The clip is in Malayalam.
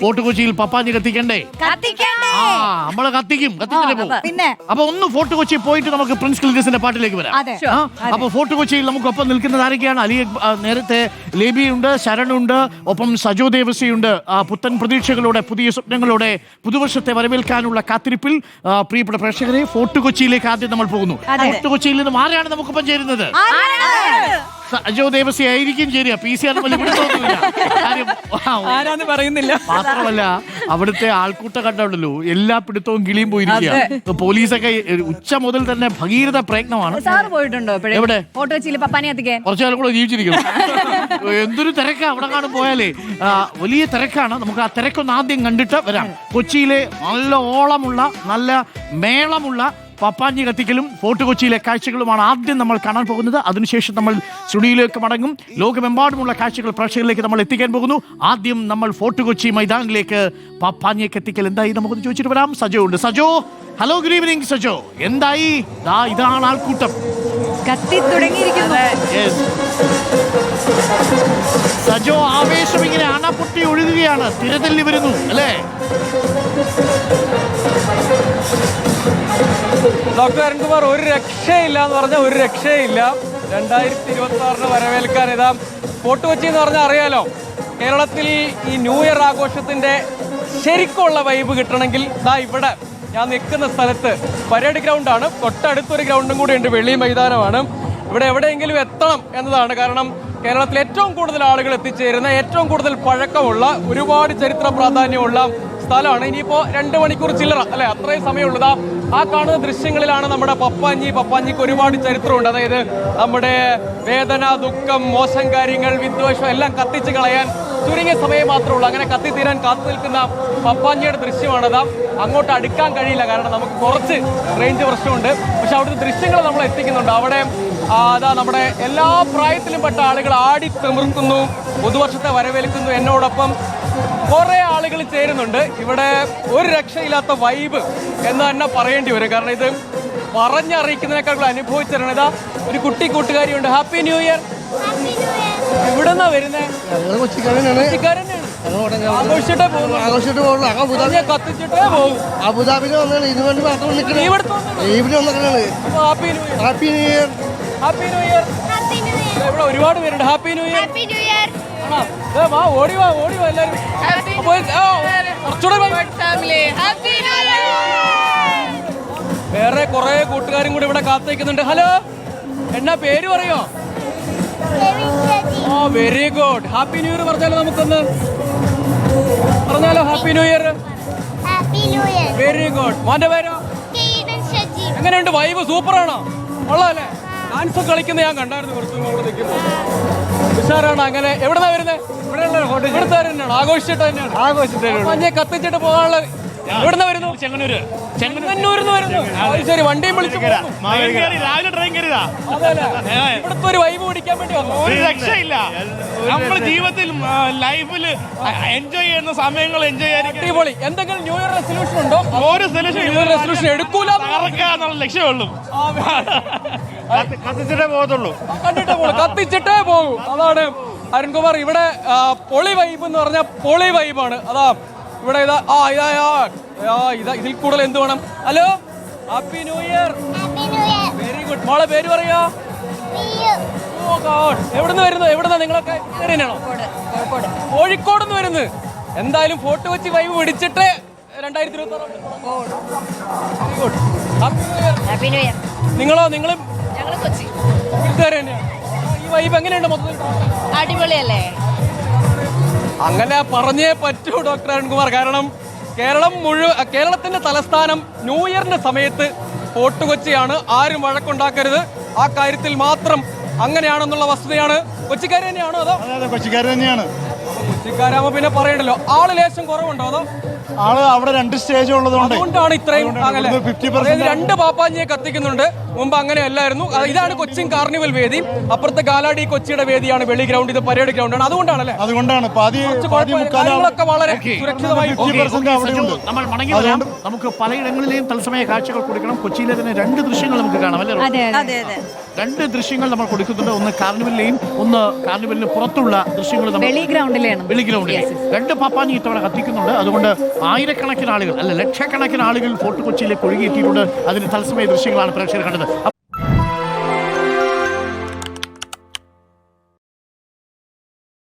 ഫോർട്ട് കൊച്ചിയിൽ പപ്പാഞ്ഞി കത്തിക്കണ്ടേ? ആ, നമ്മള് കത്തിക്കും, കത്തിച്ചിട്ടേ പോകും. അപ്പൊ ഒന്ന് ഫോർട്ട് കൊച്ചി പോയിട്ട് നമുക്ക് പ്രിൻസ് ക്ലിൻറ്റസിന്റെ പാട്ടിലേക്ക് വരാം. അപ്പൊ ഫോർട്ട് കൊച്ചിയിൽ നമുക്കൊപ്പം നിൽക്കുന്നത് ആരൊക്കെയാണ്? നേരത്തെ ലേബിയുണ്ട്, ശരണുണ്ട്, ഒപ്പം സജോ ദേവസിയുണ്ട്. പുത്തൻ പ്രതീക്ഷകളോടെ, പുതിയ സ്വപ്നങ്ങളോടെ പുതുവർഷത്തെ വരവേൽക്കാനുള്ള കാത്തിരിപ്പിൽ പ്രിയപ്പെട്ട പ്രേക്ഷകരെ, ഫോർട്ട് കൊച്ചിയിലേക്ക് ആദ്യം നമ്മൾ പോകുന്നു. ഫോർട്ട് കൊച്ചിയിൽ നിന്നും ആരാണ് നമുക്കൊപ്പം ചേരുന്നത്? സജോ ദേവസി ആയിരിക്കും ശരിയാ. PC വലിയ പിടുത്തമൊന്നുമില്ല. പറയുന്നില്ല. മാത്രമല്ല അവിടുത്തെ ആൾക്കൂട്ട കണ്ടുണ്ടല്ലോ, എല്ലാ പിടുത്തവും കിളിയും പോയിരിക്കുക. പോലീസൊക്കെ ഉച്ച മുതൽ തന്നെ ഭഗീരഥ പ്രയത്നമാണ്. പോയിട്ടുണ്ടോ എവിടെ? ഫോർട്ട് കൊച്ചിയിൽ പപ്പാനി കത്തിക്കാൻ? കുറച്ചു കാലം കൂടെ ജീവിച്ചിരിക്കണം. എന്തൊരു തിരക്കാ അവിടെ കാണും പോയാലേ, വലിയ തിരക്കാണ്. നമുക്ക് ആ തിരക്കൊന്ന് ആദ്യം കണ്ടിട്ട് വരാം. കൊച്ചിയിലെ നല്ല ഓളമുള്ള, നല്ല മേളമുള്ള പപ്പാഞ്ഞി കത്തിക്കലും ഫോർട്ട് കൊച്ചിയിലെ കാഴ്ചകളുമാണ് ആദ്യം നമ്മൾ കാണാൻ പോകുന്നത്. അതിനുശേഷം നമ്മൾ സ്റ്റുഡിയോയിലേക്ക് മടങ്ങും. ലോകമെമ്പാടുമുള്ള കാഴ്ചകൾ പ്രേക്ഷകരിലേക്ക് നമ്മൾ എത്തിക്കാൻ പോകുന്നു. ആദ്യം നമ്മൾ ഫോർട്ട് കൊച്ചി മൈതാനിലേക്ക് പപ്പാഞ്ഞി കത്തിക്കൽ എന്തായി നമുക്കൊന്ന് ചോദിച്ചിട്ട് വരാം. സജോ ഉണ്ട്. Sajo, hello, good evening Sajo. എന്തായി? ഇതാണ് ആൾക്കൂട്ടം കത്തി തുടങ്ങിയിരിക്കുന്നു. സജോ, ആവേശം ഇങ്ങനെ അണപൊട്ടി ഒഴുകുകയാണ്, തിരതല്ലി വരുന്നു അല്ലേ? ഡോക്ടർ അരുൺകുമാർ, ഒരു രക്ഷയില്ല എന്ന് പറഞ്ഞാൽ ഒരു രക്ഷയില്ല. 2026 വരവേൽക്കാൻ ഇതാ ഫോർട്ട് കൊച്ചി എന്ന് പറഞ്ഞാൽ അറിയാലോ, കേരളത്തിൽ ഈ ന്യൂ ഇയർ ആഘോഷത്തിന്റെ ശരിക്കുള്ള വൈബ് കിട്ടണമെങ്കിൽ ഇവിടെ ഞാൻ നിൽക്കുന്ന സ്ഥലത്ത് പരേഡ് ഗ്രൗണ്ടാണ്, തൊട്ടടുത്തൊരു ഗ്രൗണ്ടും കൂടി ഉണ്ട്, വെള്ളി മൈതാനമാണ്. ഇവിടെ എവിടെയെങ്കിലും എത്തണം എന്നതാണ്. കാരണം കേരളത്തിൽ ഏറ്റവും കൂടുതൽ ആളുകൾ എത്തിച്ചേരുന്ന, ഏറ്റവും കൂടുതൽ പഴക്കമുള്ള, ഒരുപാട് ചരിത്ര പ്രാധാന്യമുള്ള സ്ഥലമാണ്. ഇനിയിപ്പോൾ 2 മണിക്കൂർ ചില്ലറ അല്ലെ, അത്രയും സമയമുള്ളതാ. ആ കാണുന്ന ദൃശ്യങ്ങളിലാണ് നമ്മുടെ പപ്പാഞ്ഞിക്ക് ഒരുപാട് ചരിത്രമുണ്ട്. അതായത് നമ്മുടെ വേദന, ദുഃഖം, മോശം കാര്യങ്ങൾ, വിദ്വേഷം എല്ലാം കത്തിച്ച് കളയാൻ ചുരുങ്ങിയ സമയം മാത്രമേ ഉള്ളൂ. അങ്ങനെ കത്തിത്തീരാൻ കാത്തു നിൽക്കുന്ന പപ്പാഞ്ഞിയുടെ ദൃശ്യമാണത്. അങ്ങോട്ട് അടുക്കാൻ കഴിയില്ല, കാരണം നമുക്ക് കുറച്ച് റേഞ്ച് പ്രശ്നമുണ്ട്. പക്ഷെ അവിടുത്തെ ദൃശ്യങ്ങൾ നമ്മൾ എത്തിക്കുന്നുണ്ട്. അവിടെ നമ്മുടെ എല്ലാ പ്രായത്തിലും പെട്ട ആളുകൾ ആടി തിമിർക്കുന്നു, പുതുവർഷത്തെ വരവേൽക്കുന്നു. എന്നോടൊപ്പം കുറെ ആളുകൾ ചേരുന്നുണ്ട്. ഇവിടെ ഒരു രക്ഷയില്ലാത്ത വൈബ് എന്ന് തന്നെ പറയേണ്ടി വരും. കാരണം ഇത് പറഞ്ഞറിയിക്കുന്നതിനേക്കാൾ അനുഭവിച്ചിരണം. ഇതാ ഒരു കുട്ടി കൂട്ടുകാരിയുണ്ട്. Happy new year. എവിടെന്നാ വരുന്നേ? ആഘോഷിച്ചിട്ടേ പോകുന്നു, കത്തിച്ചിട്ടേ പോകും. അബുദാബിയിൽ വന്നാണ് ഇതിനു വേണ്ടി മാത്രം happy new year. Happy new year. ഇവിടെ ഒരുപാട് പേരുണ്ട്. Happy new year. ഓടി വാ എല്ലാവരും. വേറെ കുറെ കൂട്ടുകാരും കൂടി ഇവിടെ കാത്തിരിക്കുന്നുണ്ട്. ഹലോ, എന്നാ പേര് പറയോ? Very good. Happy new year പറഞ്ഞാലോ, നമുക്കൊന്ന് പറഞ്ഞാലോ? Happy new year. Very good. മോന്റെ പേരോ? എങ്ങനെയുണ്ട് വൈബ്? സൂപ്പറാണോ? ഉള്ളതല്ലേ? ഡാൻസ് കളിക്കുന്ന ഞാൻ കണ്ടായിരുന്നു കുറച്ച് മുമ്പ് നിൽക്കുമ്പോൾ. ഉഷാറാണ്. അങ്ങനെ എവിടെന്നാ വരുന്നത്? ഇവിടുത്തെ തന്നെയാണ്. ആഘോഷിച്ചിട്ട് തന്നെയാണ് കത്തിച്ചിട്ട് പോകാനുള്ള. എവിടെന്നാ വരുന്നു? ചെങ്ങന്നൂരിന്ന് വരുന്നു. ശരി, വണ്ടിയും വിളിച്ചു രാവിലെ ട്രെയിൻ കയറിയതാ. ഇവിടുത്തെ ഒരു വൈബ് പിടിക്കാൻ വേണ്ടി വന്നു. ഒരു രക്ഷയില്ല. നമ്മുടെ ജീവിതത്തിൽ ലൈഫിൽ എൻജോയ് ചെയ്യുന്ന സമയങ്ങൾ എൻജോയ് ചെയ്യാൻ അടിപൊളി. എന്തെങ്കിലും ന്യൂ ഇയർ റെസൊല്യൂഷൻ ഉണ്ടോ? ഒരു റെസൊല്യൂഷൻ എടുക്കൂല, എന്നുള്ള ലക്ഷ്യമുള്ളൂ. കത്തിച്ചിട്ടേ പോകത്തുള്ളൂ. കത്തിച്ചിട്ടേ പോകും. അതാണ് അരുൺകുമാർ. ഇവിടെ പൊളി വൈബ് എന്ന് പറഞ്ഞാൽ പൊളി വൈബാണ്. അതാ ഇവിടെ ഇതിൽ കൂടുതൽ എന്ത് വേണം? Hello, happy new year. Very good. മോളെ പേര് പറയാ? എവിടുന്ന് വരുന്നത്? എവിടുന്നാ നിങ്ങളൊക്കെ? കോഴിക്കോട് നിന്ന് വരുന്നത്. എന്തായാലും ഫോർട്ട് കൊച്ചി വൈബ് പിടിച്ചിട്ട് 2026. നിങ്ങളോ? നിങ്ങളും തന്നെയാണ്. ഈ വൈബ് എങ്ങനെയുണ്ട് മൊത്തത്തിൽ? അടിപൊളിയല്ലേ? അങ്ങനെ പറഞ്ഞേ പറ്റൂ ഡോക്ടർ അരുൺകുമാർ. കാരണം കേരളത്തിന്റെ തലസ്ഥാനം ന്യൂ ഇയറിന്റെ സമയത്ത് ഫോർട്ട് കൊച്ചിയാണ്. ആരും വഴക്കുണ്ടാക്കരുത്. ആ കാര്യത്തിൽ മാത്രം അങ്ങനെയാണെന്നുള്ള വസ്തുതയാണ്. കൊച്ചിക്കാർ തന്നെയാണോ? അതോ? കൊച്ചിക്കാർ തന്നെയാണ്. കൊച്ചിക്കാരാകുമ്പോ പിന്നെ പറയണ്ടല്ലോ. ആള് ലേശം കുറവുണ്ടോ? അതോ ആള് അവിടെ 2 സ്റ്റേജ് ഉള്ളതുകൊണ്ട് അതുകൊണ്ടാണ് ഇത്രയും. 2 പാപ്പാഞ്ഞിയെ കത്തിക്കുന്നുണ്ട്. മുമ്പ് അങ്ങനെ അല്ലായിരുന്നു. ഇതാണ് കൊച്ചിൻ കാർണിവൽ വേദി. അപ്പുറത്തെ കാലാടി കൊച്ചിയുടെ വേദിയാണ് വെളി ഗ്രൗണ്ട്. ഇത് പരേഡ് ഗ്രൗണ്ടാണ്. അതുകൊണ്ടാണല്ലേ? അതുകൊണ്ടാണ് വളരെ സുരക്ഷിതമായി. നമ്മൾ മടങ്ങി വരാം. നമുക്ക് പലയിടങ്ങളിലെയും തത്സമയ കാഴ്ചകൾ കൊടുക്കണം. കൊച്ചിയിലെ തന്നെ 2 ദൃശ്യങ്ങൾ നമുക്ക് കാണാം അല്ലേ? 2 ദൃശ്യങ്ങൾ നമ്മൾ കൊടുക്കുന്നുണ്ട്. ഒന്ന് കാർണിവലിലെയും ഒന്ന് കാർണിവലിന് പുറത്തുള്ള ദൃശ്യങ്ങൾ. വെളി ഗ്രൗണ്ടിലാണ്. വെള്ളിക്കിലോണ്ടിൽ 2 പപ്പാനി ഇത്തവണ കത്തിക്കുന്നുണ്ട്. അതുകൊണ്ട് ആയിരക്കണക്കിന് ആളുകൾ, അല്ല ലക്ഷക്കണക്കിന് ആളുകൾ ഫോർട്ട് കൊച്ചിയിലേക്ക് ഒഴുകിയെത്തിയിട്ടുണ്ട്. അതിന് തത്സമയ ദൃശ്യങ്ങളാണ് പ്രേക്ഷകർ കണ്ടത്.